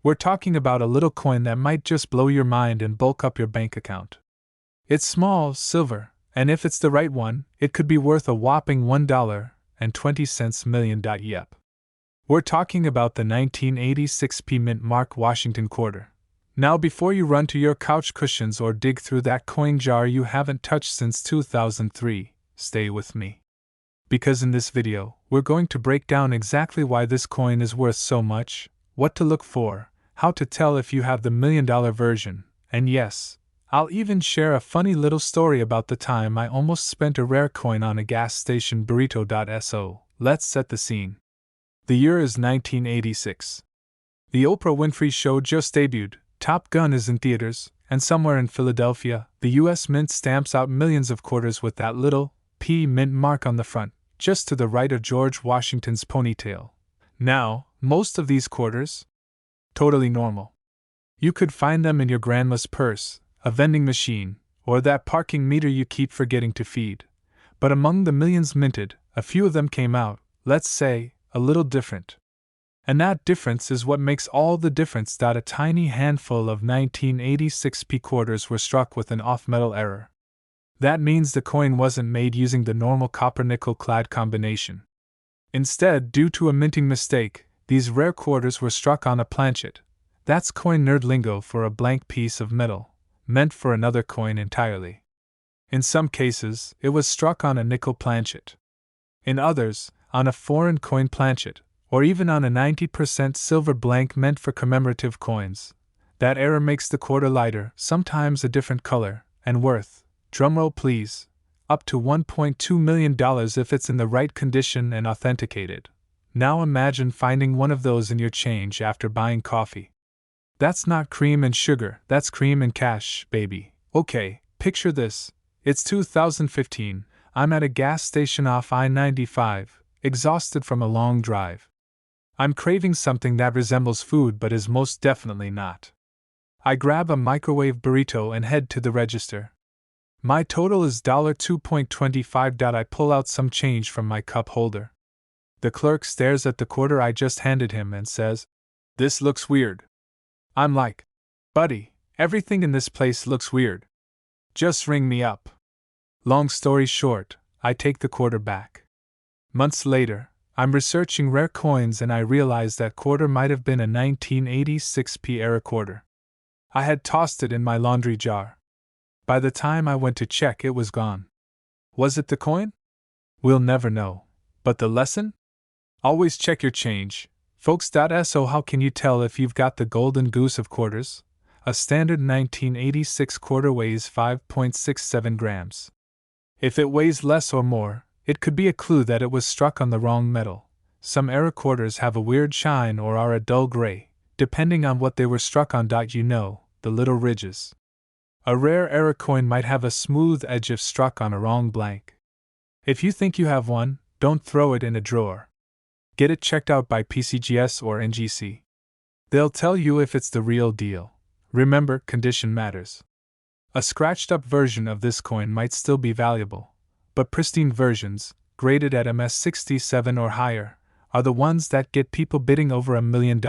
We're talking about a little coin that might just blow your mind and bulk up your bank account. It's small, silver, and if it's the right one, it could be worth a whopping $1.20 million. Yep. We're talking about the 1986 Mint Mark Washington quarter. Now, before you run to your couch cushions or dig through that coin jar you haven't touched since 2003, stay with me. Because in this video, we're going to break down exactly why this coin is worth so much, what to look for, how to tell if you have the $1 million version, and yes, I'll even share a funny little story about the time I almost spent a rare coin on a gas station burrito. Let's set the scene. The year is 1986. The Oprah Winfrey Show just debuted, Top Gun is in theaters, and somewhere in Philadelphia, the U.S. Mint stamps out millions of quarters with that little P mint mark on the front, just to the right of George Washington's ponytail. Now, most of these quarters? Totally normal. You could find them in your grandma's purse, a vending machine, or that parking meter you keep forgetting to feed. But among the millions minted, a few of them came out, let's say, a little different. And that difference is what makes all the difference. A tiny handful of 1986 P quarters were struck with an off-metal error. That means the coin wasn't made using the normal copper-nickel clad combination. Instead, due to a minting mistake, these rare quarters were struck on a planchet. That's coin nerd lingo for a blank piece of metal, meant for another coin entirely. In some cases, it was struck on a nickel planchet. In others, on a foreign coin planchet, or even on a 90% silver blank meant for commemorative coins. That error makes the quarter lighter, sometimes a different color, and worth, drumroll please, up to $1.2 million if it's in the right condition and authenticated. Now imagine finding one of those in your change after buying coffee. That's not cream and sugar, that's cream and cash, baby. Okay, picture this. It's 2015, I'm at a gas station off I-95, exhausted from a long drive. I'm craving something that resembles food but is most definitely not. I grab a microwave burrito and head to the register. My total is $2.25. I pull out some change from my cup holder. The clerk stares at the quarter I just handed him and says, "This looks weird." I'm like, "Buddy, everything in this place looks weird. Just ring me up." Long story short, I take the quarter back. Months later, I'm researching rare coins and I realize that quarter might have been a 1986 P era quarter. I had tossed it in my laundry jar. By the time I went to check, it was gone. Was it the coin? We'll never know. But the lesson? Always check your change, folks. So how can you tell if you've got the golden goose of quarters? A standard 1986 quarter weighs 5.67 grams. If it weighs less or more, it could be a clue that it was struck on the wrong metal. Some error quarters have a weird shine or are a dull gray, depending on what they were struck on. You know, the little ridges. A rare error coin might have a smooth edge if struck on a wrong blank. If you think you have one, don't throw it in a drawer. Get it checked out by PCGS or NGC. They'll tell you if it's the real deal. Remember, condition matters. A scratched-up version of this coin might still be valuable, but pristine versions, graded at MS67 or higher, are the ones that get people bidding over $1 million.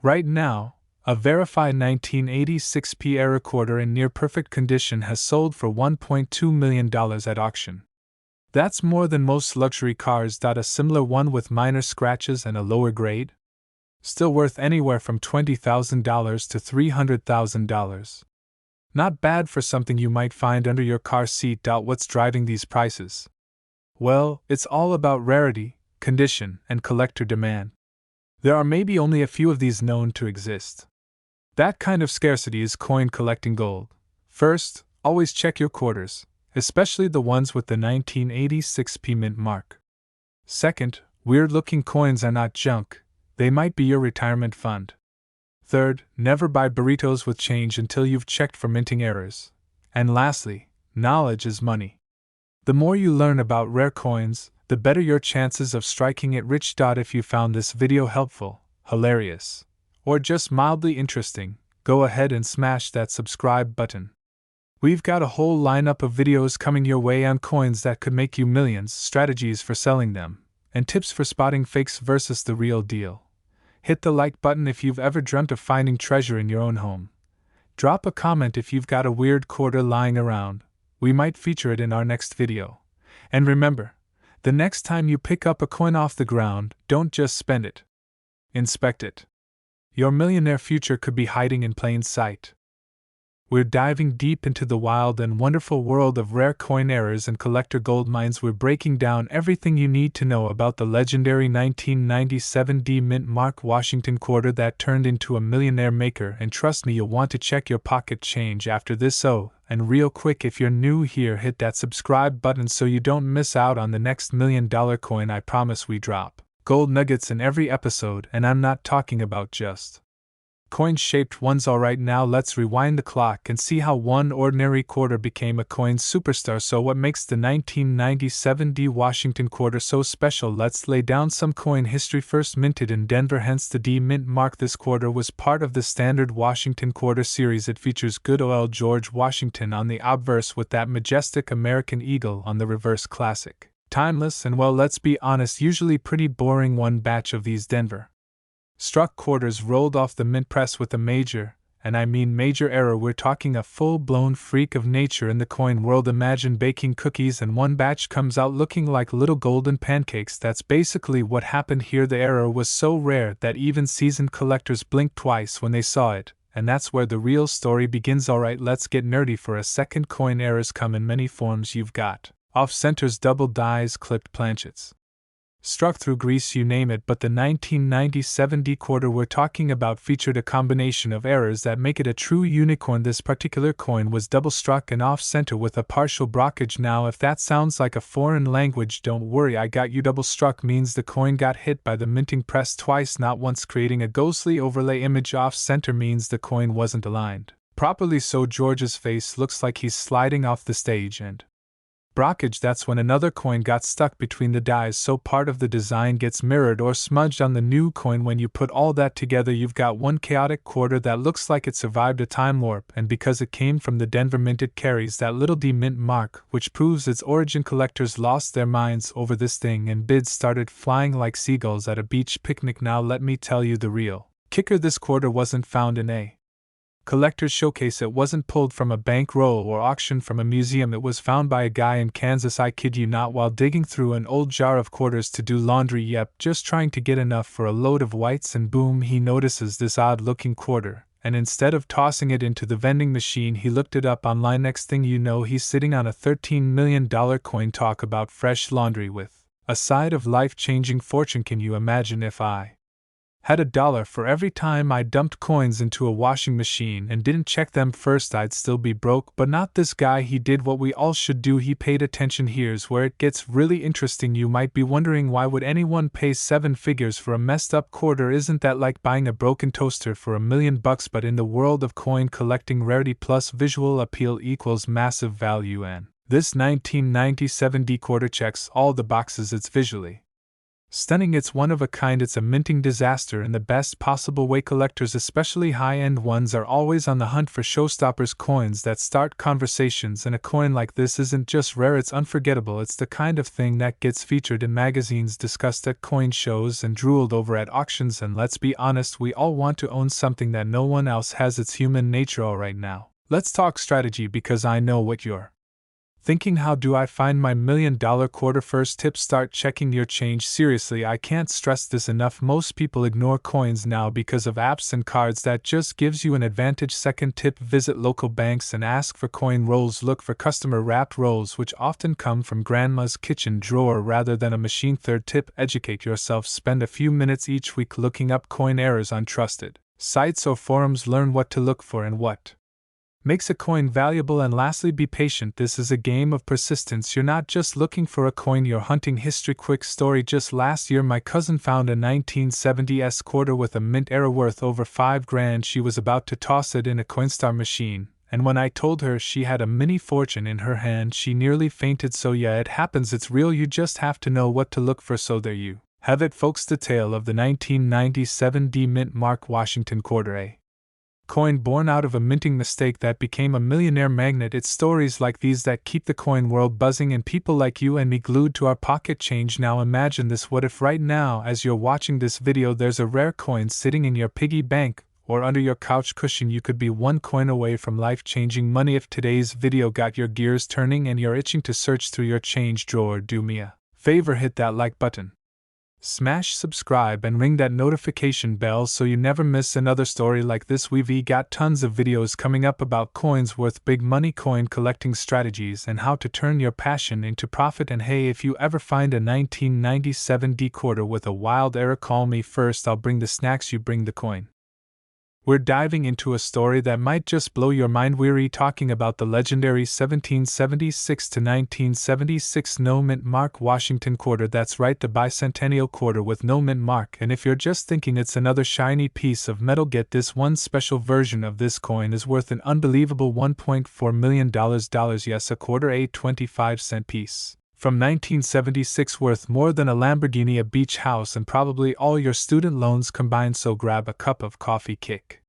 Right now, a verified 1986 P era quarter in near-perfect condition has sold for $1.2 million at auction. That's more than most luxury cars. A similar one with minor scratches and a lower grade? Still worth anywhere from $20,000 to $300,000. Not bad for something you might find under your car seat. What's driving these prices? Well, it's all about rarity, condition, and collector demand. There are maybe only a few of these known to exist. That kind of scarcity is coin collecting gold. First, always check your quarters, especially the ones with the 1986 P mint mark. Second, weird-looking coins are not junk, they might be your retirement fund. Third, never buy burritos with change until you've checked for minting errors. And lastly, knowledge is money. The more you learn about rare coins, the better your chances of striking it rich. If you found this video helpful, hilarious, or just mildly interesting, go ahead and smash that subscribe button. We've got a whole lineup of videos coming your way on coins that could make you millions, strategies for selling them, and tips for spotting fakes versus the real deal. Hit the like button if you've ever dreamt of finding treasure in your own home. Drop a comment if you've got a weird quarter lying around. We might feature it in our next video. And remember, the next time you pick up a coin off the ground, don't just spend it. Inspect it. Your millionaire future could be hiding in plain sight. We're diving deep into the wild and wonderful world of rare coin errors and collector gold mines. We're breaking down everything you need to know about the legendary 1997 D Mint Mark Washington quarter that turned into a millionaire maker, and trust me, you'll want to check your pocket change after this. Oh, and real quick, if you're new here, hit that subscribe button so you don't miss out on the next $1 million coin. I promise we drop gold nuggets in every episode, and I'm not talking about just coin-shaped ones. Alright, now let's rewind the clock and see how one ordinary quarter became a coin superstar. So what makes the 1997 D Washington quarter so special? Let's lay down some coin history. First minted in Denver, hence the D Mint mark. This quarter was part of the standard Washington quarter series. It features good old George Washington on the obverse with that majestic American eagle on the reverse. Classic, timeless, and well, let's be honest, usually pretty boring. One batch of these Denver struck quarters rolled off the mint press with a major, and I mean major, error. We're talking a full-blown freak of nature in the coin world. Imagine baking cookies and one batch comes out looking like little golden pancakes. That's basically what happened here. The error was so rare that even seasoned collectors blinked twice when they saw it, and that's where the real story begins. Alright, let's get nerdy for a second. Coin errors come in many forms. You've got off-centers, double dies, clipped planchets, struck through grease, you name it. But the 1997 D quarter we're talking about featured a combination of errors that make it a true unicorn. This particular coin was double struck and off-center with a partial blockage. Now if that sounds like a foreign language, don't worry, I got you. Double struck means the coin got hit by the minting press twice, not once, creating a ghostly overlay image. Off-center means the coin wasn't aligned properly, so George's face looks like he's sliding off the stage. And blockage, that's when another coin got stuck between the dies, so part of the design gets mirrored or smudged on the new coin. When you put all that together, you've got one chaotic quarter that looks like it survived a time warp, and because it came from the Denver Mint, it carries that little D Mint mark, which proves its origin. Collectors lost their minds over this thing, and bids started flying like seagulls at a beach picnic. Now let me tell you the real kicker: this quarter wasn't found in a collector's showcase. It wasn't pulled from a bankroll or auctioned from a museum. It was found by a guy in Kansas, I kid you not, while digging through an old jar of quarters to do laundry. Yep, just trying to get enough for a load of whites, and boom, he notices this odd-looking quarter, and instead of tossing it into the vending machine, he looked it up online. Next thing you know, he's sitting on a $13 million coin. Talk about fresh laundry with a side of life-changing fortune. Can you imagine if I had $1 for every time I dumped coins into a washing machine and didn't check them first? I'd still be broke, but not this guy. He did what we all should do. He paid attention. Here's where it gets really interesting. You might be wondering, why would anyone pay 7 figures for a messed up quarter? Isn't that like buying a broken toaster for $1 million? But in the world of coin collecting, rarity plus visual appeal equals massive value, and this 1997 D quarter checks all the boxes. It's visually stunning, it's one of a kind, it's a minting disaster in the best possible way. Collectors, especially high-end ones, are always on the hunt for showstoppers, coins that start conversations, and a coin like this isn't just rare, it's unforgettable. It's the kind of thing that gets featured in magazines, discussed at coin shows, and drooled over at auctions. And let's be honest, we all want to own something that no one else has. It's human nature. Alright, now let's talk strategy, because I know what you're thinking. How do I find my $1 million quarter? First tip: start checking your change. Seriously, I can't stress this enough. Most people ignore coins now because of apps and cards. That just gives you an advantage. Second tip: visit local banks and ask for coin rolls. Look for customer wrapped rolls, which often come from grandma's kitchen drawer rather than a machine. Third tip: educate yourself. Spend a few minutes each week looking up coin errors on trusted sites or forums. Learn what to look for and what makes a coin valuable. And lastly, be patient. This is a game of persistence. You're not just looking for a coin, you're hunting history. Quick story: just last year my cousin found a 1970s quarter with a mint error worth over $5,000. She was about to toss it in a Coinstar machine, and when I told her she had a mini fortune in her hand, she nearly fainted. So yeah, it happens, it's real, you just have to know what to look for. So there you have it, folks, the tale of the 1997 D Mint Mark Washington quarter. Coin born out of a minting mistake that became a millionaire magnet. It's stories like these that keep the coin world buzzing and people like you and me glued to our pocket change. Now imagine this: what if right now, as you're watching this video, there's a rare coin sitting in your piggy bank or under your couch cushion? You could be one coin away from life-changing money. If today's video got your gears turning and you're itching to search through your change drawer, do me a favor, hit that like button. Smash subscribe and ring that notification bell so you never miss another story like this. We've got tons of videos coming up about coins worth big money, coin collecting strategies, and how to turn your passion into profit. And hey, if you ever find a 1997 decoder with a wild error, call me first. I'll bring the snacks, you bring the coin. We're diving into a story that might just blow your mind. We're talking about the legendary 1776 to 1976 no mint mark Washington quarter. That's right, the bicentennial quarter with no mint mark. And if you're just thinking it's another shiny piece of metal, get this: one special version of this coin is worth an unbelievable $1.4 million. Yes, a quarter, a 25-cent piece from 1976, worth more than a Lamborghini, a beach house, and probably all your student loans combined. So grab a cup of coffee, kick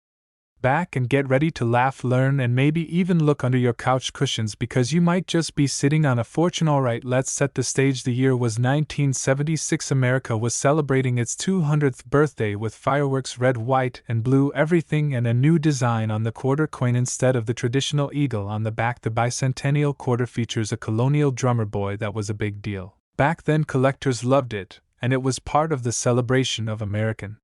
back, and get ready to laugh, learn, and maybe even look under your couch cushions, because you might just be sitting on a fortune. Alright, let's set the stage. The year was 1976. America was celebrating its 200th birthday with fireworks, red, white, and blue everything, and a new design on the quarter coin. Instead of the traditional eagle on the back, the bicentennial quarter features a colonial drummer boy. That was a big deal. Back then, collectors loved it, and it was part of the celebration of American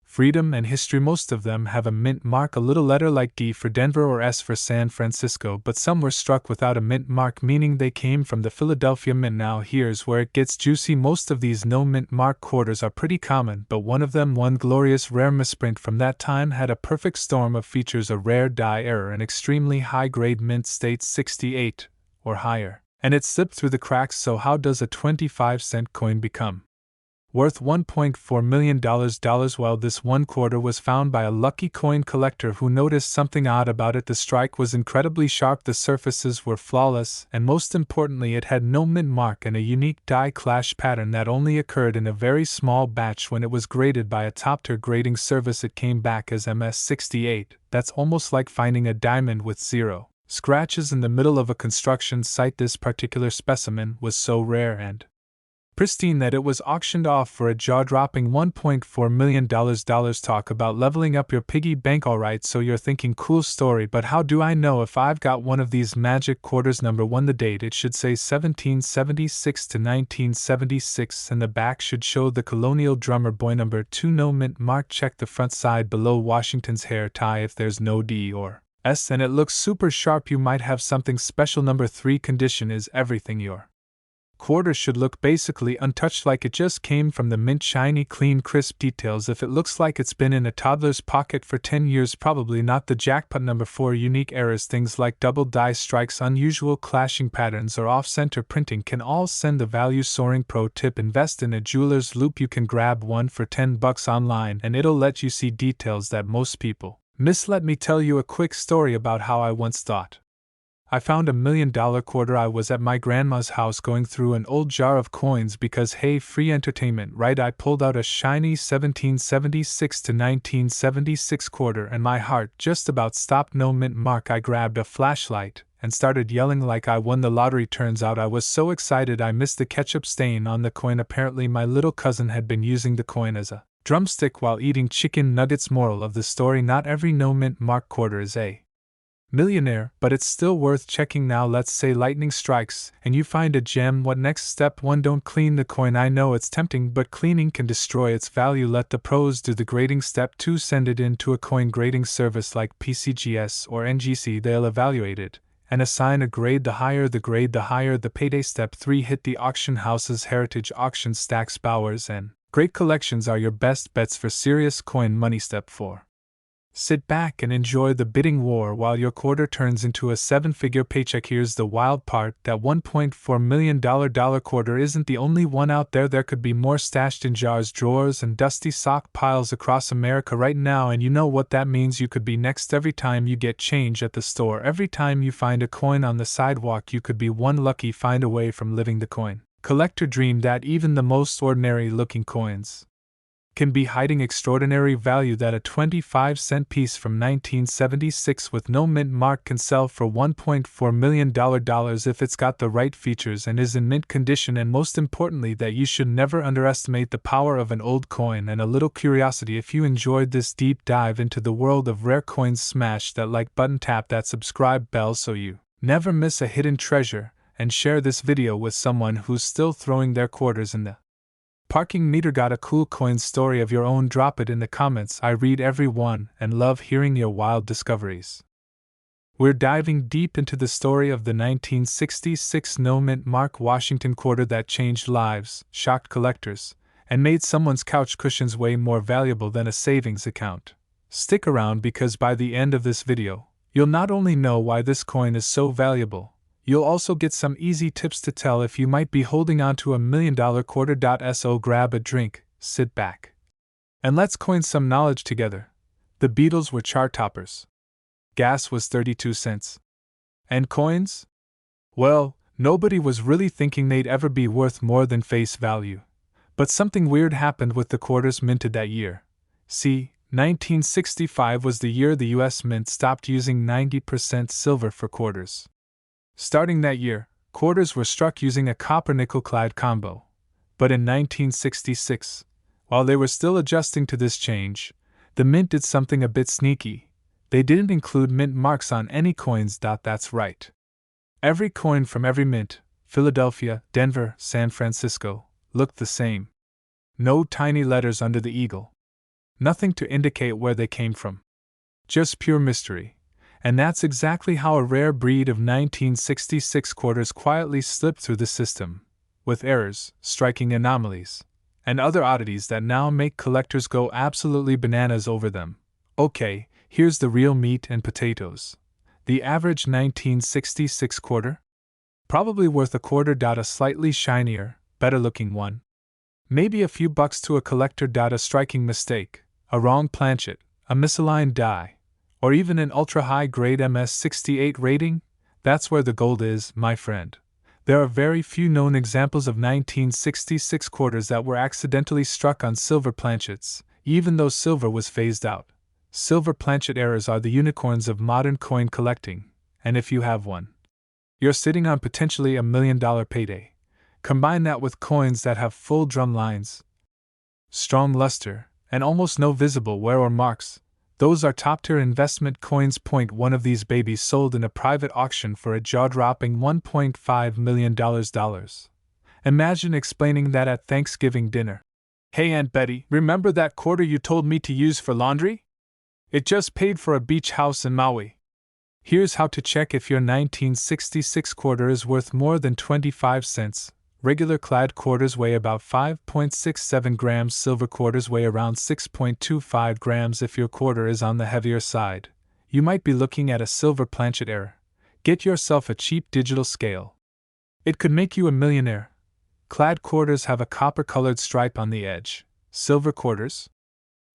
freedom and history. Most of them have a mint mark, a little letter like D for Denver or S for San Francisco, but some were struck without a mint mark, meaning they came from the Philadelphia Mint. Now here's where it gets juicy. Most of these no mint mark quarters are pretty common, but one of them, one glorious rare misprint from that time, had a perfect storm of features: a rare die error, an extremely high-grade mint, states 68 or higher, and it slipped through the cracks. So how does a 25-cent coin become worth $1.4 million? Well, this one quarter was found by a lucky coin collector who noticed something odd about it. The strike was incredibly sharp, the surfaces were flawless, and most importantly, it had no mint mark and a unique die clash pattern that only occurred in a very small batch. When it was graded by a top-tier grading service, it came back as MS68. That's almost like finding a diamond with zero scratches in the middle of a construction site. This particular specimen was so rare and pristine that it was auctioned off for a jaw-dropping $1.4 million. Talk about leveling up your piggy bank. Alright, so you're thinking, cool story, but how do I know if I've got one of these magic quarters? Number 1, the date. It should say 1776 to 1976, and the back should show the colonial drummer boy. Number 2, no mint mark. Check the front side below Washington's hair tie. If there's no D or S and it looks super sharp, you might have something special. Number 3, condition is everything. Your quarter should look basically untouched, like it just came from the mint, shiny, clean, crisp details. If it looks like it's been in a toddler's pocket for 10 years, probably not the jackpot. Number 4, unique errors. Things like double die strikes, unusual clashing patterns, or off-center printing can all send the value soaring. Pro tip: invest in a jeweler's loupe. You can grab one for $10 online and it'll let you see details that most people miss. Let me tell you a quick story about how I once thought I found $1 million quarter. I was at my grandma's house going through an old jar of coins because, hey, free entertainment, right? I pulled out a shiny 1776 to 1976 quarter and my heart just about stopped. No mint mark. I grabbed a flashlight and started yelling like I won the lottery. Turns out I was so excited I missed the ketchup stain on the coin. Apparently my little cousin had been using the coin as a drumstick while eating chicken nuggets. Moral of the story: not every no mint mark quarter is a millionaire, but it's still worth checking. Now let's say lightning strikes and you find a gem. What next? Step 1, don't clean the coin. I know it's tempting, but cleaning can destroy its value. Let the pros do the grading. Step 2, send it in to a coin grading service like PCGS or NGC. They'll evaluate it and assign a grade. The higher the grade, the higher the payday. Step 3, hit the auction houses. Heritage Auctions, Stax, Bowers, and great collections are your best bets for serious coin money. Step 4, sit back and enjoy the bidding war while your quarter turns into a 7-figure paycheck. Here's the wild part: that $1.4 million quarter isn't the only one out there. There could be more stashed in jars, drawers, and dusty sock piles across America right now, and you know what that means. You could be next. Every time you get change at the store, every time you find a coin on the sidewalk, you could be one lucky find away from living the coin collector dream. That even the most ordinary looking coins can be hiding extraordinary value that a 25-cent piece from 1976 with no mint mark can sell for $1.4 million if it's got the right features and is in mint condition, and most importantly that you should never underestimate the power of an old coin. And a little curiosity: if you enjoyed this deep dive into the world of rare coins, smash that like button, tap that subscribe bell so you never miss a hidden treasure, and share this video with someone who's still throwing their quarters in the parking meter. Got a cool coin story of your own? Drop it in the comments. I read every one and love hearing your wild discoveries. We're diving deep into the story of the 1966 no mint mark Washington quarter that changed lives, shocked collectors, and made someone's couch cushions way more valuable than a savings account. Stick around, because by the end of this video, you'll not only know why this coin is so valuable, you'll also get some easy tips to tell if you might be holding on to $1 million quarter. So grab a drink, sit back, and let's coin some knowledge together. The Beatles were chart toppers. Gas was 32 cents. And coins? Well, nobody was really thinking they'd ever be worth more than face value. But something weird happened with the quarters minted that year. See, 1965 was the year the US Mint stopped using 90% silver for quarters. Starting that year, quarters were struck using a copper-nickel clad combo. But in 1966, while they were still adjusting to this change, the Mint did something a bit sneaky. They didn't include mint marks on any coins. That's right. Every coin from every mint, Philadelphia, Denver, San Francisco, looked the same. No tiny letters under the eagle. Nothing to indicate where they came from. Just pure mystery. And that's exactly how a rare breed of 1966 quarters quietly slipped through the system, with errors, striking anomalies, and other oddities that now make collectors go absolutely bananas over them. Okay, here's the real meat and potatoes. The average 1966 quarter? Probably worth a quarter. A slightly shinier, better-looking one. Maybe a few bucks to a collector. A striking mistake, a wrong planchet, a misaligned die, or even an ultra-high-grade MS-68 rating? That's where the gold is, my friend. There are very few known examples of 1966 quarters that were accidentally struck on silver planchets, even though silver was phased out. Silver planchet errors are the unicorns of modern coin collecting, and if you have one, you're sitting on potentially $1 million payday. Combine that with coins that have full drum lines, strong luster, and almost no visible wear or marks. Those are top-tier investment coins. One of these babies sold in a private auction for a jaw-dropping $1.5 million. Imagine explaining that at Thanksgiving dinner. Hey Aunt Betty, remember that quarter you told me to use for laundry? It just paid for a beach house in Maui. Here's how to check if your 1966 quarter is worth more than 25 cents. Regular clad quarters weigh about 5.67 grams. Silver quarters weigh around 6.25 grams. If your quarter is on the heavier side, you might be looking at a silver planchet error. Get yourself a cheap digital scale. It could make you a millionaire. Clad quarters have a copper-colored stripe on the edge. Silver quarters?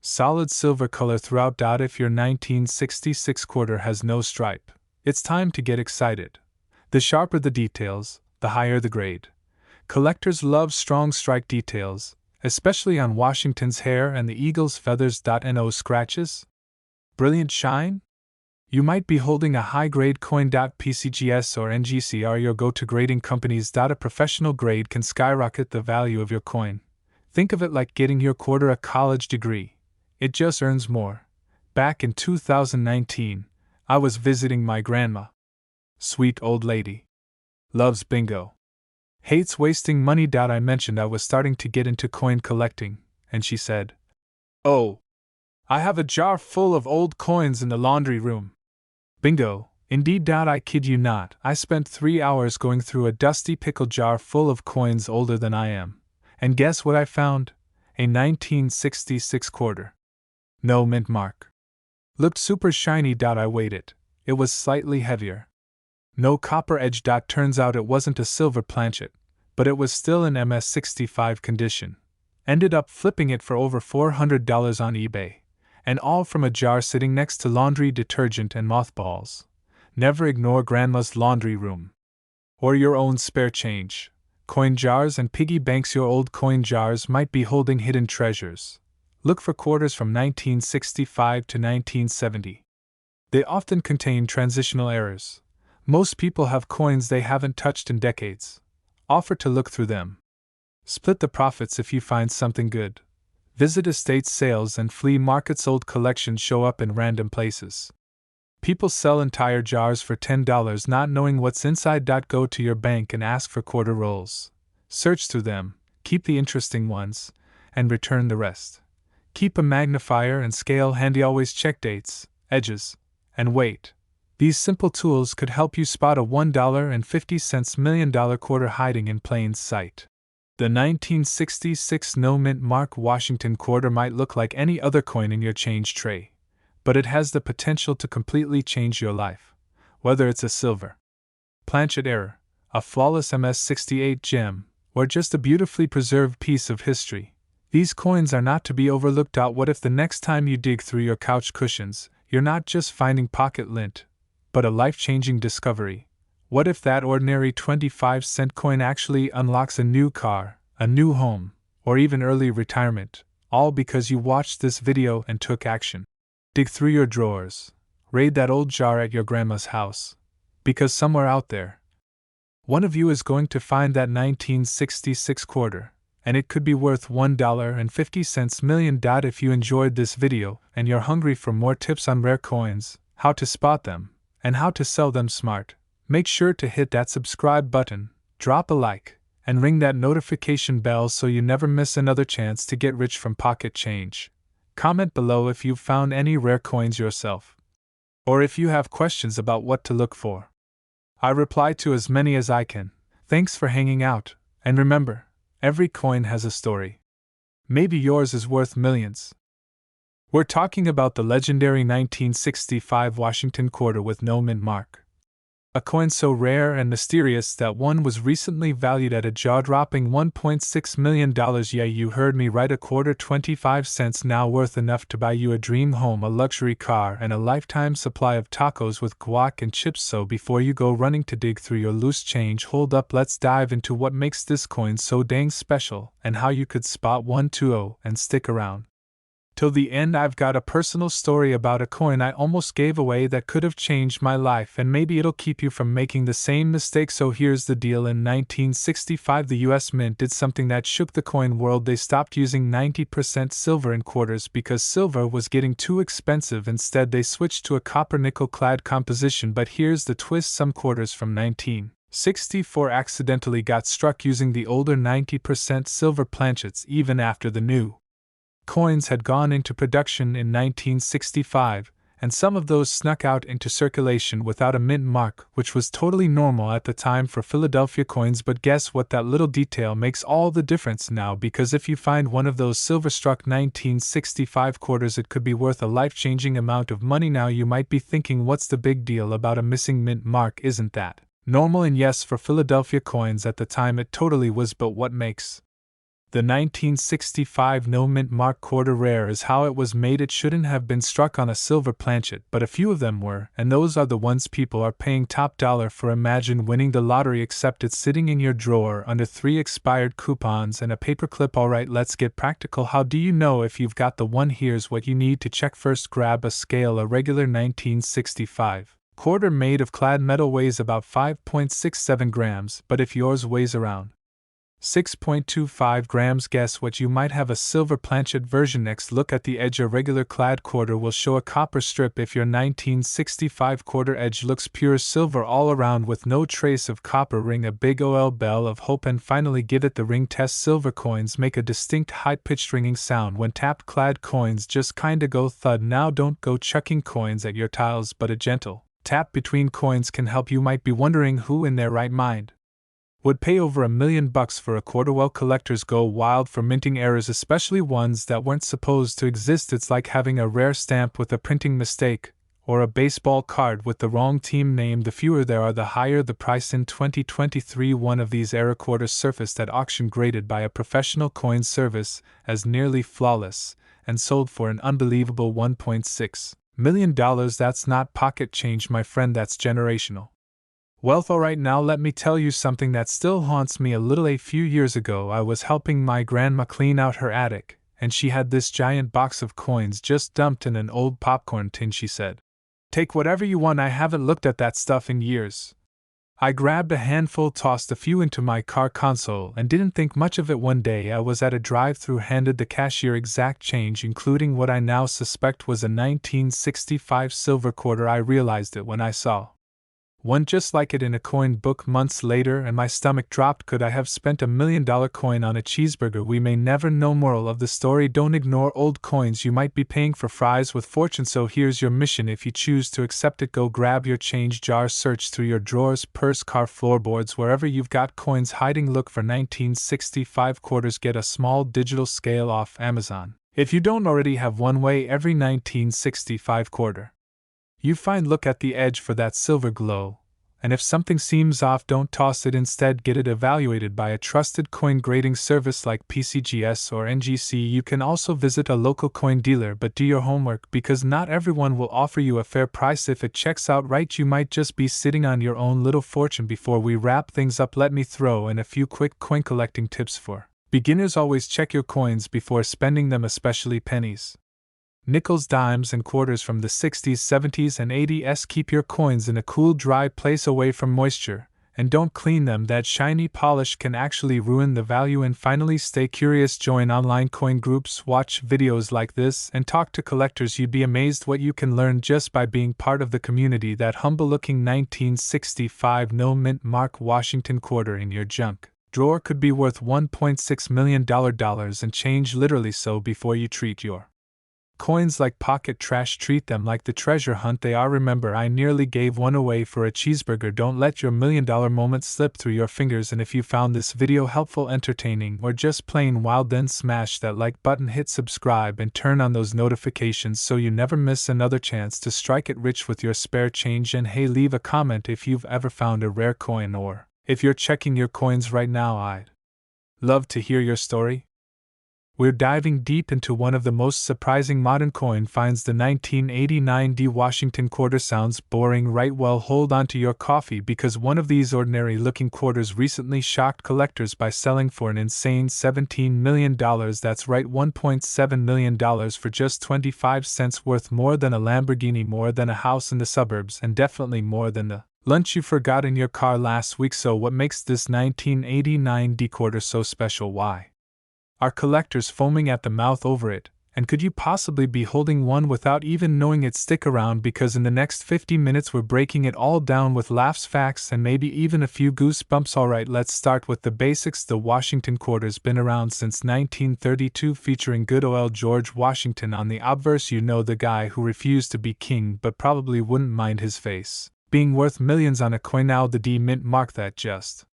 Solid silver color throughout. If your 1966 quarter has no stripe, it's time to get excited. The sharper the details, the higher the grade. Collectors love strong strike details, especially on Washington's hair and the eagle's feathers. No scratches? Brilliant shine? You might be holding a high-grade coin. PCGS or NGC are your go-to grading companies. A professional grade can skyrocket the value of your coin. Think of it like getting your quarter a college degree. It just earns more. Back in 2019, I was visiting my grandma. Sweet old lady. Loves bingo. Hates wasting money. I mentioned I was starting to get into coin collecting, and she said, "Oh, I have a jar full of old coins in the laundry room." Bingo, indeed. I kid you not, I spent 3 hours going through a dusty pickle jar full of coins older than I am, and guess what I found? A 1966 quarter. No mint mark. Looked super shiny. I weighed it. It was slightly heavier. No copper edge. Turns out it wasn't a silver planchet, but it was still in MS-65 condition. Ended up flipping it for over $400 on eBay. And all from a jar sitting next to laundry detergent and mothballs. Never ignore grandma's laundry room. Or your own spare change. Coin jars and piggy banks. Your old coin jars might be holding hidden treasures. Look for quarters from 1965 to 1970. They often contain transitional errors. Most people have coins they haven't touched in decades. Offer to look through them. Split the profits if you find something good. Visit estate sales and flea markets. Old collections show up in random places. People sell entire jars for $10 not knowing what's inside. Go to your bank and ask for quarter rolls. Search through them, keep the interesting ones, and return the rest. Keep a magnifier and scale handy. Always check dates, edges, and weight. These simple tools could help you spot a $1.50 million quarter hiding in plain sight. The 1966 no-mint mark Washington quarter might look like any other coin in your change tray, but it has the potential to completely change your life. Whether it's a silver planchet error, a flawless MS-68 gem, or just a beautifully preserved piece of history, these coins are not to be overlooked. What if the next time you dig through your couch cushions, you're not just finding pocket lint, but a life-changing discovery? What if that ordinary 25-cent coin actually unlocks a new car, a new home, or even early retirement, all because you watched this video and took action? Dig through your drawers, raid that old jar at your grandma's house, because somewhere out there, one of you is going to find that 1966 quarter, and it could be worth $1.50 million. If you enjoyed this video and you're hungry for more tips on rare coins, how to spot them, and how to sell them smart, make sure to hit that subscribe button, drop a like, and ring that notification bell so you never miss another chance to get rich from pocket change. Comment below if you've found any rare coins yourself, or if you have questions about what to look for. I reply to as many as I can. Thanks for hanging out, and remember, every coin has a story. Maybe yours is worth millions. We're talking about the legendary 1965 Washington quarter with no mint mark. A coin so rare and mysterious that one was recently valued at a jaw-dropping $1.6 million. Yeah, you heard me right. A quarter, 25 cents, now worth enough to buy you a dream home, a luxury car, and a lifetime supply of tacos with guac and chips. So before you go running to dig through your loose change, hold up, let's dive into what makes this coin so dang special and how you could spot 120 and stick around till the end. I've got a personal story about a coin I almost gave away that could have changed my life, and maybe it'll keep you from making the same mistake. So here's the deal. In 1965, the US Mint did something that shook the coin world. They stopped using 90% silver in quarters because silver was getting too expensive. Instead, they switched to a copper-nickel clad composition. But here's the twist: some quarters from 1964 accidentally got struck using the older 90% silver planchets even after the new coins had gone into production in 1965, and some of those snuck out into circulation without a mint mark, which was totally normal at the time for Philadelphia coins. But guess what? That little detail makes all the difference now, because if you find one of those silver-struck 1965 quarters, it could be worth a life-changing amount of money. Now you might be thinking, what's the big deal about a missing mint mark? Isn't that normal? And yes, for Philadelphia coins at the time it totally was. But what makes the 1965 no mint mark quarter rare is how it was made. It shouldn't have been struck on a silver planchet, but a few of them were, and those are the ones people are paying top dollar for. Imagine winning the lottery, except it's sitting in your drawer under 3 expired coupons and a paperclip. Alright, let's get practical. How do you know if you've got the one? Here's what you need to check. First, grab a scale. A regular 1965 quarter made of clad metal weighs about 5.67 grams, but if yours weighs around 6.25 grams, guess what? You might have a silver planchet version. Next, look at the edge. A regular clad quarter will show a copper strip. If your 1965 quarter edge looks pure silver all around with no trace of copper, ring a big OL bell of hope and finally give it the ring test. Silver coins make a distinct high-pitched ringing sound when tapped. Clad coins just kinda go thud. Now don't go chucking coins at your tiles, but a gentle tap between coins can help. You might be wondering, who in their right mind would pay over $1 million for a quarter? Well, collectors go wild for minting errors, especially ones that weren't supposed to exist. It's like having a rare stamp with a printing mistake, or a baseball card with the wrong team name. The fewer there are, the higher the price. In 2023, one of these error quarters surfaced at auction, graded by a professional coin service as nearly flawless, and sold for an unbelievable $1.6 million. That's not pocket change, my friend, that's generational wealth. Alright, now let me tell you something that still haunts me a little. A few years ago, I was helping my grandma clean out her attic, and she had this giant box of coins just dumped in an old popcorn tin. She said, "Take whatever you want, I haven't looked at that stuff in years." I grabbed a handful, tossed a few into my car console, and didn't think much of it. One day I was at a drive-thru, handed the cashier exact change, including what I now suspect was a 1965 silver quarter. I realized it when I saw one just like it in a coin book months later, and my stomach dropped. Could I have spent $1 million coin on a cheeseburger? We may never know. Moral of the story: don't ignore old coins. You might be paying for fries with fortune. So here's your mission. If you choose to accept it, go grab your change jar, search through your drawers, purse, car, floorboards, wherever you've got coins hiding. Look for 1965 quarters. Get a small digital scale off Amazon if you don't already have one. Weigh every 1965 quarter you find. Look at the edge for that silver glow, and if something seems off, don't toss it. Instead, get it evaluated by a trusted coin grading service like PCGS or NGC. You can also visit a local coin dealer, but do your homework, because not everyone will offer you a fair price. If it checks out right, you might just be sitting on your own little fortune. Before we wrap things up, let me throw in a few quick coin collecting tips for beginners. Always check your coins before spending them, especially pennies, nickels, dimes, and quarters from the 60s, 70s, and 80s. Keep your coins in a cool, dry place away from moisture, and don't clean them. That shiny polish can actually ruin the value. And finally, stay curious. Join online coin groups, watch videos like this, and talk to collectors. You'd be amazed what you can learn just by being part of the community. That humble-looking 1965 no mint mark Washington quarter in your junk drawer could be worth $1.6 million and change, literally. So before you treat your coins like pocket trash, treat them like the treasure hunt they are. Remember, I nearly gave one away for a cheeseburger. Don't let your $1 million moment slip through your fingers. And if you found this video helpful, entertaining, or just plain wild, then smash that like button, hit subscribe, and turn on those notifications so you never miss another chance to strike it rich with your spare change. And hey, leave a comment if you've ever found a rare coin, or if you're checking your coins right now. I'd love to hear your story. We're diving deep into one of the most surprising modern coin finds, the 1989 D Washington quarter. Sounds boring, right? Well, hold on to your coffee, because one of these ordinary-looking quarters recently shocked collectors by selling for an insane $17 million. That's right, $1.7 million for just 25 cents. Worth more than a Lamborghini, more than a house in the suburbs, and definitely more than the lunch you forgot in your car last week. So what makes this 1989 D quarter so special? Why are collectors foaming at the mouth over it? And could you possibly be holding one without even knowing it? Stick around, because in the next 50 minutes we're breaking it all down with laughs, facts, and maybe even a few goosebumps. Alright, let's start with the basics. The Washington quarter's been around since 1932, featuring good old George Washington on the obverse. You know, the guy who refused to be king but probably wouldn't mind his face being worth millions on a coin. Now the D mint mark, that just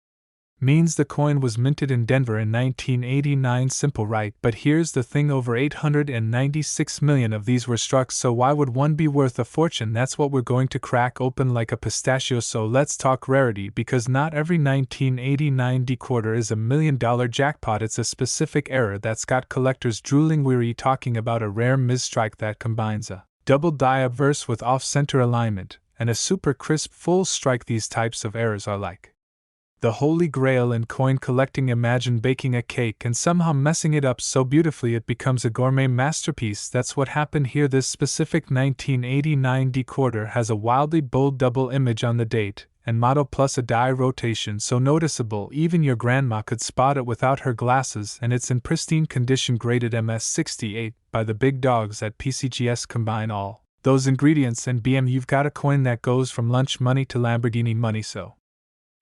means the coin was minted in Denver in 1989. Simple, right? But here's the thing, over 896 million of these were struck, so why would one be worth a fortune? That's what we're going to crack open like a pistachio. So let's talk rarity, because not every 1989 D quarter is $1 million jackpot. It's a specific error that's got collectors drooling. We're talking about a rare misstrike that combines a double die obverse with off-center alignment and a super crisp full strike. These types of errors are like the holy grail in coin collecting. Imagine baking a cake and somehow messing it up so beautifully it becomes a gourmet masterpiece. That's what happened here. This specific 1989 D quarter has a wildly bold double image on the date and motto, plus a die rotation so noticeable even your grandma could spot it without her glasses, and it's in pristine condition, graded MS68 by the big dogs at PCGS. Combine all those ingredients and BM, you've got a coin that goes from lunch money to Lamborghini money. So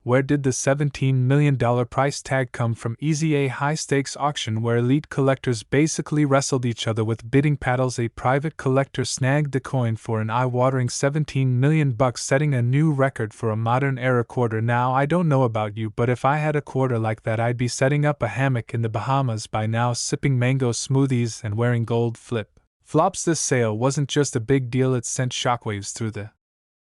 where did the $17 million price tag come from? Easy, a high-stakes auction where elite collectors basically wrestled each other with bidding paddles. A private collector snagged the coin for an eye-watering $17 million, setting a new record for a modern-era quarter. Now, I don't know about you, but if I had a quarter like that, I'd be setting up a hammock in the Bahamas by now, sipping mango smoothies and wearing gold flip-flops. This sale wasn't just a big deal, it sent shockwaves through the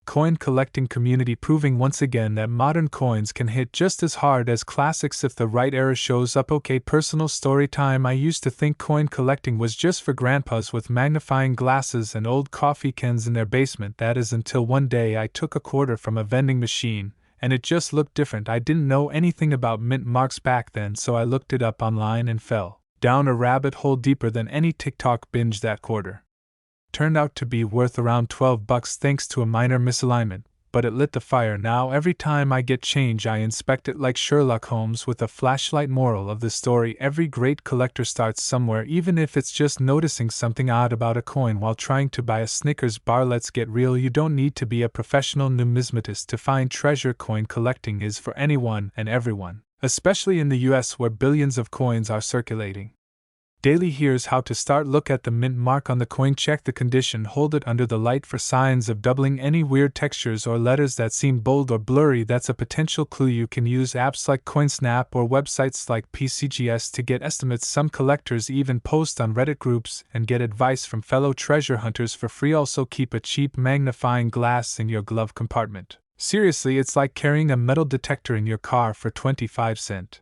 coin collecting community, proving once again that modern coins can hit just as hard as classics if the right era shows up. Okay, personal story time. I used to think coin collecting was just for grandpas with magnifying glasses and old coffee cans in their basement. That is until one day I took a quarter from a vending machine, and it just looked different. I didn't know anything about mint marks back then, so I looked it up online and fell Down a rabbit hole deeper than any TikTok binge that quarter. Turned out to be worth around $12 thanks to a minor misalignment, but it lit the fire. Now every time I get change I inspect it like Sherlock Holmes with a flashlight. Moral of the story: every great collector starts somewhere, even if it's just noticing something odd about a coin while trying to buy a Snickers bar. Let's get real, you don't need to be a professional numismatist to find treasure. Coin collecting is for anyone and everyone, especially in the US where billions of coins are circulating daily. Here's how to start. Look at the mint mark on the coin, check the condition, hold it under the light for signs of doubling. Any weird textures or letters that seem bold or blurry, that's a potential clue. You can use apps like CoinSnap or websites like PCGS to get estimates. Some collectors even post on Reddit groups and get advice from fellow treasure hunters for free. Also, keep a cheap magnifying glass in your glove compartment. Seriously, it's like carrying a metal detector in your car for 25 cents.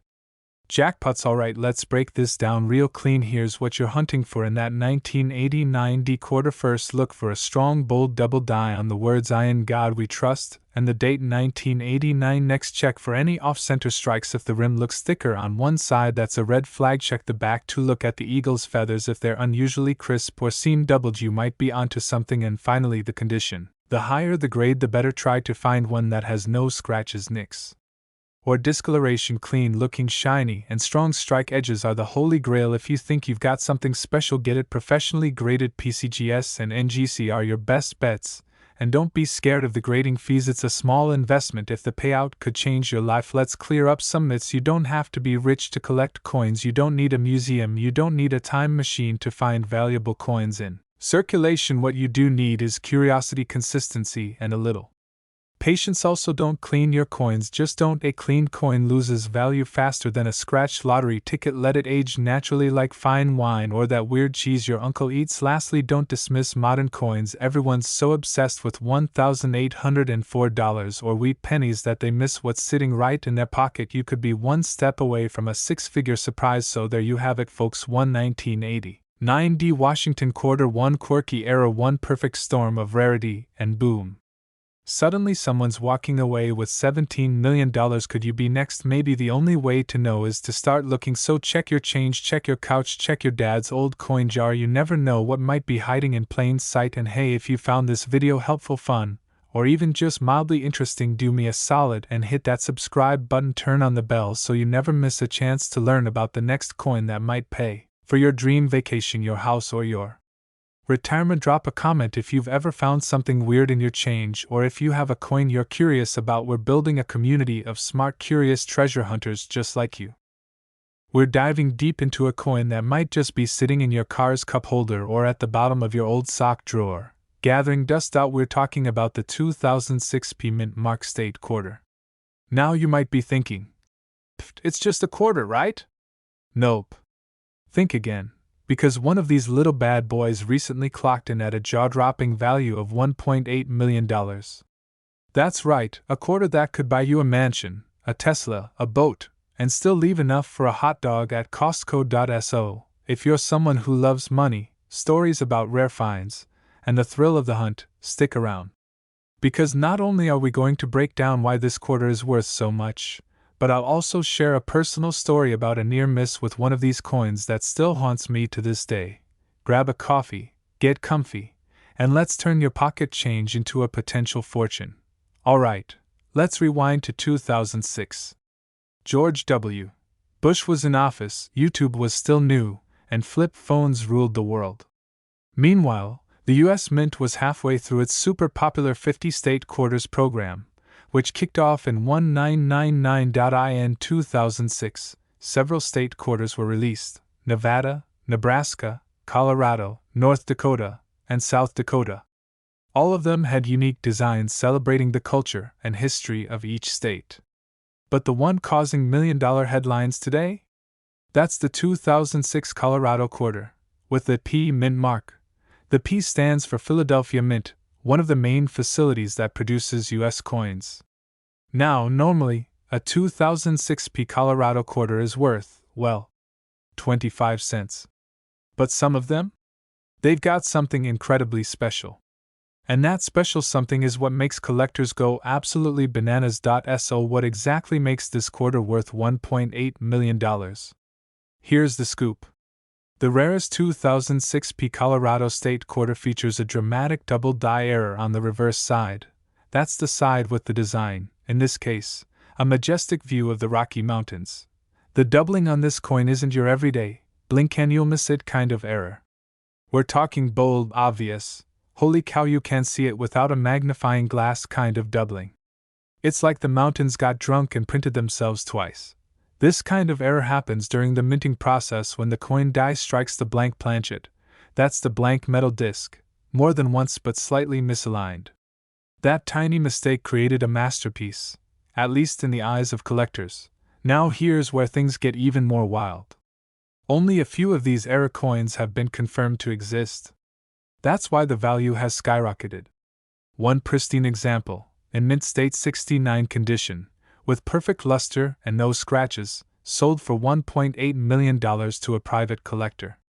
Jackpots. Alright, let's break this down real clean. Here's what you're hunting for in that 1989 D quarter. First, look for a strong, bold double die on the words "I in God We Trust" and the date 1989. Next, check for any off-center strikes. If the rim looks thicker on one side, that's a red flag. Check the back to look at the eagle's feathers. If they're unusually crisp or seem doubled, you might be onto something. And finally, the condition. The higher the grade, the better. Try to find one that has no scratches, nicks, or discoloration. Clean looking, shiny, and strong strike edges are the holy grail. If you think you've got something special, get it professionally graded. PCGS and NGC are your best bets, and don't be scared of the grading fees. It's a small investment if the payout could change your life. Let's clear up some myths. You don't have to be rich to collect coins. You don't need a museum. You don't need a time machine to find valuable coins in circulation. What you do need is curiosity, consistency, and a little patience. Also, don't clean your coins. Just don't. A clean coin loses value faster than a scratched lottery ticket. Let it age naturally like fine wine or that weird cheese your uncle eats. Lastly, don't dismiss modern coins. Everyone's so obsessed with $1,804 or wheat pennies that they miss what's sitting right in their pocket. You could be one step away from a six-figure surprise. So there you have it, folks. 1989 D Washington quarter, one quirky era, one perfect storm of rarity, and boom, suddenly someone's walking away with $17 million. Could you be next? Maybe. The only way to know is to start looking. So check your change, check your couch, check your dad's old coin jar. You never know what might be hiding in plain sight. And hey, if you found this video helpful, fun, or even just mildly interesting, do me a solid and hit that subscribe button. Turn on the bell so you never miss a chance to learn about the next coin that might pay for your dream vacation, your house, or your retirement. Drop a comment if you've ever found something weird in your change, or if you have a coin you're curious about. We're building a community of smart, curious treasure hunters just like you. We're diving deep into a coin that might just be sitting in your car's cup holder or at the bottom of your old sock drawer, gathering dust out. We're talking about the 2006 P Mint Mark State quarter. Now you might be thinking, it's just a quarter, right? Nope. Think again. Because one of these little bad boys recently clocked in at a jaw-dropping value of $1.8 million. That's right, a quarter that could buy you a mansion, a Tesla, a boat, and still leave enough for a hot dog at Costco.so. If you're someone who loves money, stories about rare finds, and the thrill of the hunt, stick around. Because not only are we going to break down why this quarter is worth so much, but I'll also share a personal story about a near miss with one of these coins that still haunts me to this day. Grab a coffee, get comfy, and let's turn your pocket change into a potential fortune. Alright, let's rewind to 2006. George W. Bush was in office, YouTube was still new, and flip phones ruled the world. Meanwhile, the US Mint was halfway through its super popular 50-state quarters program, which kicked off in 1999. In 2006, several state quarters were released: Nevada, Nebraska, Colorado, North Dakota, and South Dakota. All of them had unique designs celebrating the culture and history of each state. But the one causing million-dollar headlines today? That's the 2006 Colorado quarter, with the P Mint mark. The P stands for Philadelphia Mint, one of the main facilities that produces U.S. coins. Now, normally, a 2006 P Colorado quarter is worth, well, 25 cents. But some of them? They've got something incredibly special. And that special something is what makes collectors go absolutely bananas. So what exactly makes this quarter worth $1.8 million? Here's the scoop. The rarest 2006p Colorado State quarter features a dramatic double die error on the reverse side. That's the side with the design, in this case, a majestic view of the Rocky Mountains. The doubling on this coin isn't your everyday, blink and you'll miss it kind of error. We're talking bold, obvious, holy cow you can't see it without a magnifying glass kind of doubling. It's like the mountains got drunk and printed themselves twice. This kind of error happens during the minting process when the coin die strikes the blank planchet, that's the blank metal disc, more than once but slightly misaligned. That tiny mistake created a masterpiece, at least in the eyes of collectors. Now here's where things get even more wild. Only a few of these error coins have been confirmed to exist. That's why the value has skyrocketed. One pristine example, in mint state 69 condition, with perfect luster and no scratches, sold for $1.8 million to a private collector.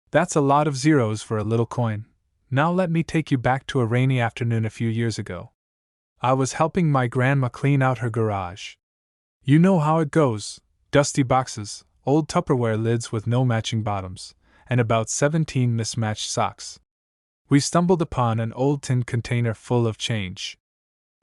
That's a lot of zeros for a little coin. Now let me take you back to a rainy afternoon a few years ago. I was helping my grandma clean out her garage. You know how it goes: dusty boxes, old Tupperware lids with no matching bottoms, and about 17 mismatched socks. We stumbled upon an old tin container full of change.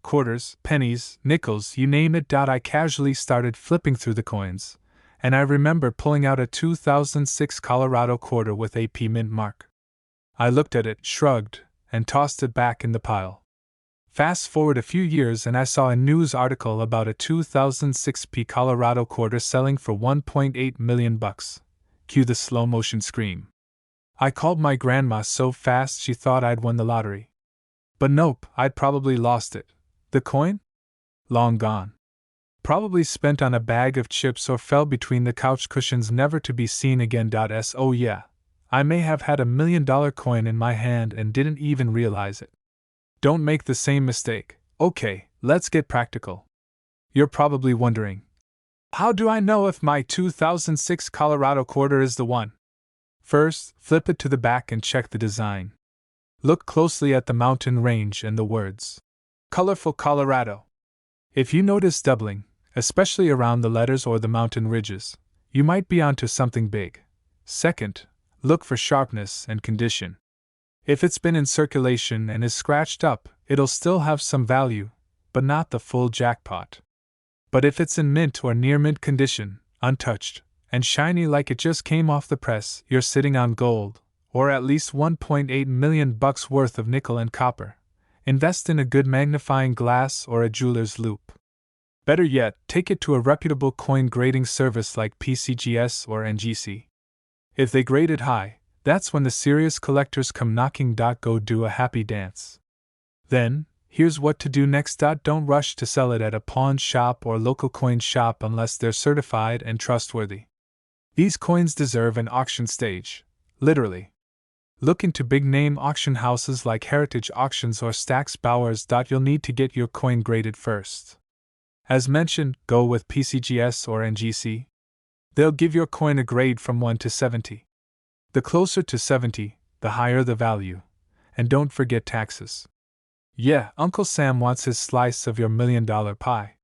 Quarters, pennies, nickels, you name it. I casually started flipping through the coins, and I remember pulling out a 2006 Colorado quarter with AP mint mark. I looked at it, shrugged, and tossed it back in the pile. Fast forward a few years and I saw a news article about a 2006p Colorado quarter selling for $1.8 million. Cue the slow motion scream. I called my grandma so fast she thought I'd won the lottery. But nope, I'd probably lost it. The coin? Long gone. Probably spent on a bag of chips or fell between the couch cushions never to be seen again. Oh yeah, I may have had $1 million coin in my hand and didn't even realize it. Don't make the same mistake. Okay, let's get practical. You're probably wondering, how do I know if my 2006 Colorado quarter is the one? First, flip it to the back and check the design. Look closely at the mountain range and the words, "Colorful Colorado." If you notice doubling, especially around the letters or the mountain ridges, you might be onto something big. Second, look for sharpness and condition. If it's been in circulation and is scratched up, it'll still have some value, but not the full jackpot. But if it's in mint or near mint condition, untouched, and shiny like it just came off the press, you're sitting on gold, or at least $1.8 million worth of nickel and copper. Invest in a good magnifying glass or a jeweler's loupe. Better yet, take it to a reputable coin grading service like PCGS or NGC. If they grade it high, that's when the serious collectors come knocking. Go do a happy dance. Then, here's what to do next. Don't rush to sell it at a pawn shop or local coin shop unless they're certified and trustworthy. These coins deserve an auction stage, literally. Look into big-name auction houses like Heritage Auctions or Stack's Bowers. You'll need to get your coin graded first. As mentioned, go with PCGS or NGC. They'll give your coin a grade from 1 to 70. The closer to 70, the higher the value. And don't forget taxes. Yeah, Uncle Sam wants his slice of your $1 million pie.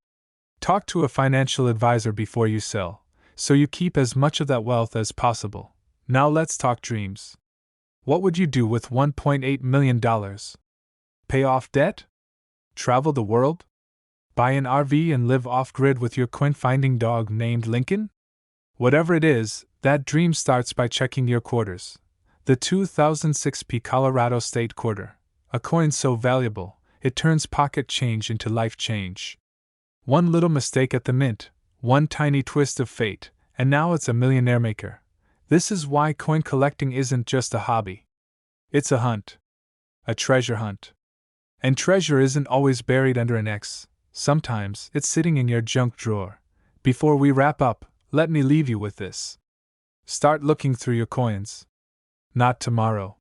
Talk to a financial advisor before you sell, so you keep as much of that wealth as possible. Now let's talk dreams. What would you do with $1.8 million? Pay off debt? Travel the world? Buy an RV and live off-grid with your coin-finding dog named Lincoln? Whatever it is, that dream starts by checking your quarters. The 2006p Colorado State quarter, a coin so valuable, it turns pocket change into life change. One little mistake at the mint, one tiny twist of fate, and now it's a millionaire maker. This is why coin collecting isn't just a hobby. It's a hunt. A treasure hunt. And treasure isn't always buried under an X. Sometimes it's sitting in your junk drawer. Before we wrap up, let me leave you with this. Start looking through your coins. Not tomorrow.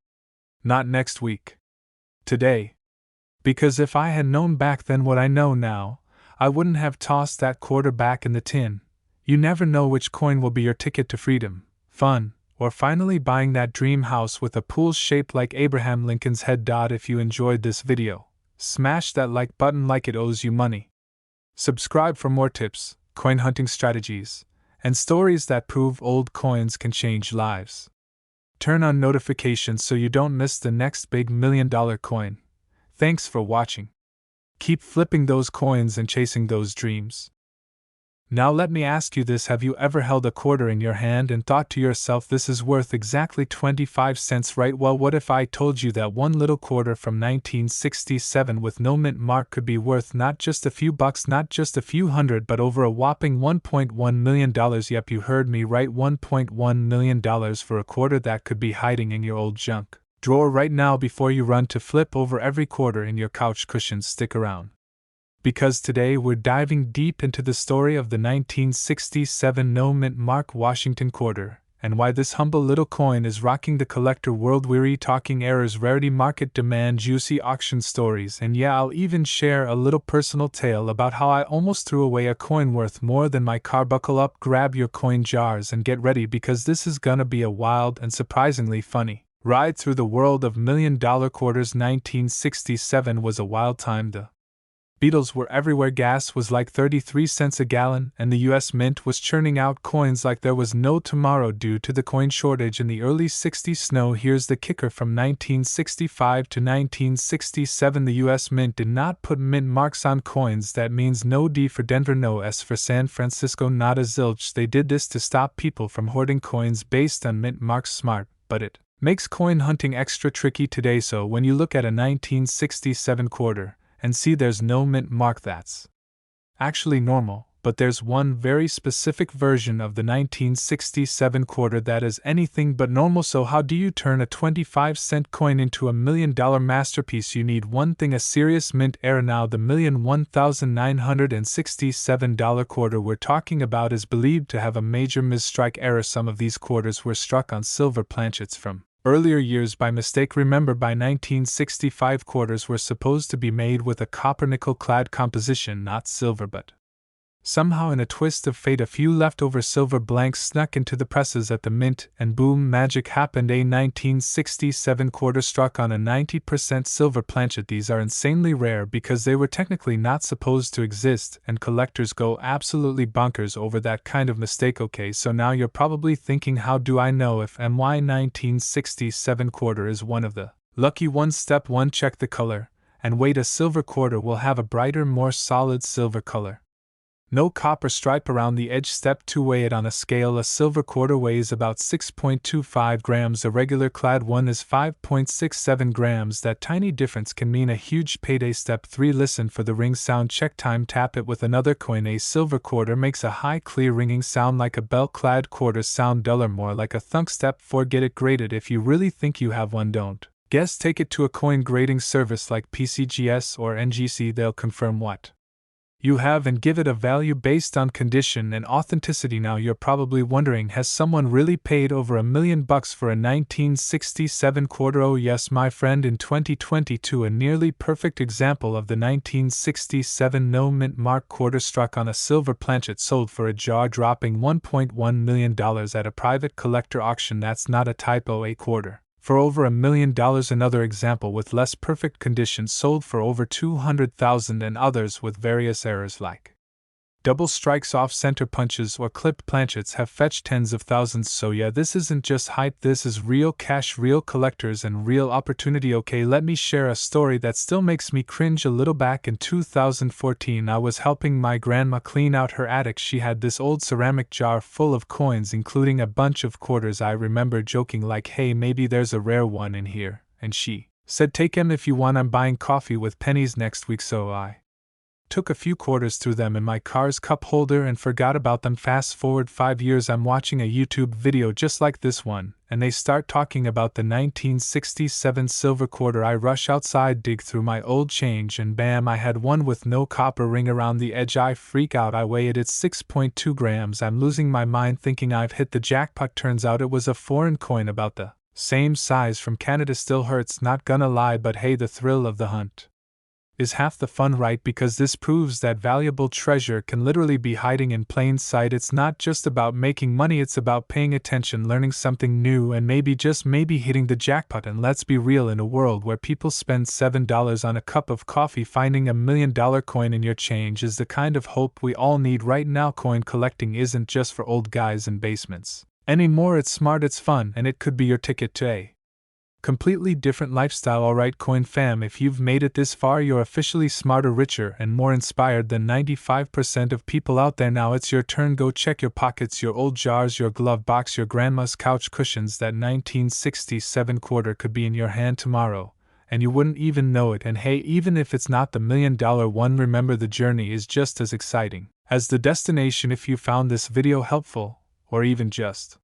Not next week. Today. Because if I had known back then what I know now, I wouldn't have tossed that quarter back in the tin. You never know which coin will be your ticket to freedom, fun, or finally buying that dream house with a pool shaped like Abraham Lincoln's head. If you enjoyed this video, smash that like button like it owes you money. Subscribe for more tips, coin hunting strategies, and stories that prove old coins can change lives. Turn on notifications so you don't miss the next big $1,000,000 coin. Thanks for watching. Keep flipping those coins and chasing those dreams. Now let me ask you this: have you ever held a quarter in your hand and thought to yourself, this is worth exactly 25 cents, right? Well, what if I told you that one little quarter from 1967 with no mint mark could be worth not just a few bucks, not just a few hundred, but over a whopping $1.1 million? Yep, you heard me right, $1.1 million for a quarter that could be hiding in your old junk drawer right now. Before you run to flip over every quarter in your couch cushions, stick around. Because today we're diving deep into the story of the 1967 no mint mark Washington quarter, and why this humble little coin is rocking the collector world. We're talking errors, rarity, market demand, juicy auction stories, and yeah, I'll even share a little personal tale about how I almost threw away a coin worth more than my car. Buckle up, grab your coin jars, and get ready, because this is gonna be a wild and surprisingly funny ride through the world of $1,000,000 quarters. 1967 was a wild time. The Beatles were everywhere, gas was like 33 cents a gallon, and the US Mint was churning out coins like there was no tomorrow due to the coin shortage in the early 60s. Snow, here's the kicker: from 1965 to 1967, the US Mint did not put mint marks on coins. That means no D for Denver, no S for San Francisco, not a zilch. They did this to stop people from hoarding coins based on mint marks. Smart, but it makes coin hunting extra tricky today. So when you look at a 1967 quarter and see there's no mint mark, that's actually normal, but there's one very specific version of the 1967 quarter that is anything but normal. So how do you turn a 25-cent coin into a $1,000,000 masterpiece? You need one thing: a serious mint error. Now, the $1,001,967 quarter we're talking about is believed to have a major misstrike error. Some of these quarters were struck on silver planchets from earlier years by mistake. Remember, by 1965, quarters were supposed to be made with a copper-nickel clad composition, not silver, but somehow, in a twist of fate, a few leftover silver blanks snuck into the presses at the mint, and boom, magic happened. A 1967 quarter struck on a 90% silver planchet. These are insanely rare because they were technically not supposed to exist, and collectors go absolutely bonkers over that kind of mistake. Okay, so now you're probably thinking, how do I know if my 1967 quarter is one of the lucky ones? Step 1, check the color, and wait, a silver quarter will have a brighter, more solid silver color. No copper stripe around the edge. Step 2, weigh it on a scale. A silver quarter weighs about 6.25 grams, a regular clad one is 5.67 grams. That tiny difference can mean a huge payday. Step 3, listen for the ring sound. Check time, tap it with another coin. A silver quarter makes a high, clear ringing sound like a bell. Clad quarters sound duller, more like a thunk. Step 4, get it graded. If you really think you have one, don't guess, take it to a coin grading service like PCGS or NGC. They'll confirm what you have and give it a value based on condition and authenticity. Now you're probably wondering, has someone really paid over $1,000,000 for a 1967 quarter? Oh yes, my friend, in 2022 a nearly perfect example of the 1967 no mint mark quarter struck on a silver planchet sold for a jaw-dropping $1.1 million at a private collector auction. That's not a typo, a quarter for over $1 million. Another example with less perfect conditions sold for over $200,000, and others with various errors like double strikes, off-center punches, or clipped planchets have fetched tens of thousands. So yeah, this isn't just hype, this is real cash, real collectors, and real opportunity. Okay, let me share a story that still makes me cringe a little. Back in 2014, I was helping my grandma clean out her attic. She had this old ceramic jar full of coins, including a bunch of quarters. I remember joking like, hey, maybe there's a rare one in here, and she said, take 'em if you want, I'm buying coffee with pennies next week. So I took a few quarters, threw them in my car's cup holder, and forgot about them. Fast forward 5 years, I'm watching a YouTube video just like this one, and they start talking about the 1967 silver quarter. I rush outside, dig through my old change, and bam, I had one with no copper ring around the edge. I freak out, I weigh it, it's 6.2 grams. I'm losing my mind thinking I've hit the jackpot. Turns out it was a foreign coin about the same size from Canada. Still hurts, not gonna lie, but hey, the thrill of the hunt is half the fun, right? Because this proves that valuable treasure can literally be hiding in plain sight. It's not just about making money, it's about paying attention, learning something new, and maybe, just maybe, hitting the jackpot. And let's be real, in a world where people spend $7 on a cup of coffee, finding a $1,000,000 coin in your change is the kind of hope we all need right now. Coin collecting isn't just for old guys in basements Anymore, it's smart, it's fun, and it could be your ticket to a completely different lifestyle. Alright, Coin Fam, if you've made it this far, you're officially smarter, richer, and more inspired than 95% of people out there. Now it's your turn. Go check your pockets, your old jars, your glove box, your grandma's couch cushions. That 1967 quarter could be in your hand tomorrow, and you wouldn't even know it. And hey, even if it's not the $1,000,000 one, remember the journey is just as exciting as the destination. If you found this video helpful, or even just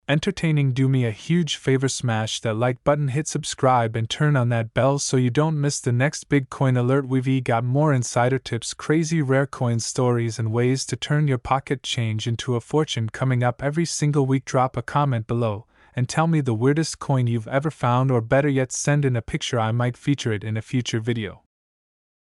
entertaining, do me a huge favor, smash that like button, hit subscribe, and turn on that bell so you don't miss the next big coin alert. We've got more insider tips, crazy rare coin stories, and ways to turn your pocket change into a fortune coming up every single week. Drop a comment below and tell me the weirdest coin you've ever found, or better yet, send in a picture. I might feature it in a future video.